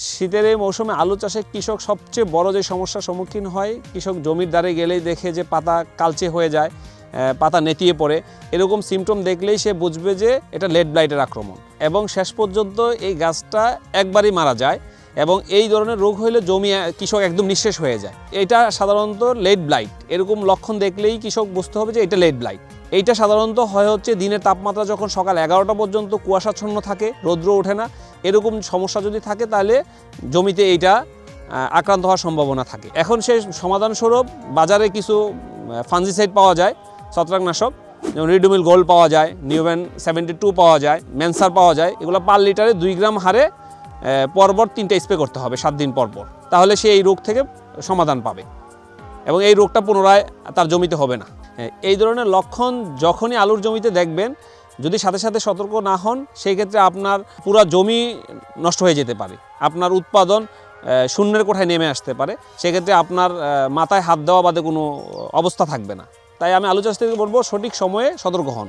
শীতের এই মৌসুমে আলু চাষে কৃষক সবচেয়ে বড় যে সমস্যার সম্মুখীন হয়, কৃষক জমির ধারে গেলেই দেখে যে পাতা কালচে হয়ে যায়, পাতা নেতিয়ে পড়ে। এরকম সিমটম দেখলেই সে বুঝবে যে এটা লেট ব্লাইটের আক্রমণ, এবং শেষ পর্যন্ত এই গাছটা একবারই মারা যায়। এবং এই ধরনের রোগ হলে জমি কৃষক একদম নিঃশেষ হয়ে যায়। এটা সাধারণত লেট ব্লাইট। এরকম লক্ষণ দেখলেই কৃষক বুঝতে হবে যে এটা লেট ব্লাইট। এইটা সাধারণত হয় হচ্ছে দিনের তাপমাত্রা যখন সকাল 11টা পর্যন্ত কুয়াশাচ্ছন্ন থাকে, রৌদ্র ওঠে না, এরকম সমস্যা যদি থাকে তাহলে জমিতে এইটা আক্রান্ত হওয়ার সম্ভাবনা থাকে। এখন সেই সমাধানস্বরূপ বাজারে কিছু ফাঞ্জিসাইড পাওয়া যায়, ছত্রাকনাশক, যেমন রিডোমিল গোল্ড পাওয়া যায়, নিউভেন 72 পাওয়া যায়, মেনসার পাওয়া যায়। এগুলো পার লিটারে 2 গ্রাম হারে পরপর 3টা স্প্রে করতে হবে 7 দিন পরপর। তাহলে সে এই রোগ থেকে সমাধান পাবে এবং এই রোগটা পুনরায় তার জমিতে হবে না। এই ধরনের লক্ষণ যখনই আলুর জমিতে দেখবেন, যদি সাথে সাথে সতর্ক না হন, সেই ক্ষেত্রে আপনার পুরো জমি নষ্ট হয়ে যেতে পারে, আপনার উৎপাদন শূন্যের কোঠায় নেমে আসতে পারে। সেক্ষেত্রে আপনার মাথায় হাত দেওয়া বাদে কোনো অবস্থা থাকবে না। তাই আমি আলু চাষ থেকে বলবো সঠিক সময়ে সতর্ক হন।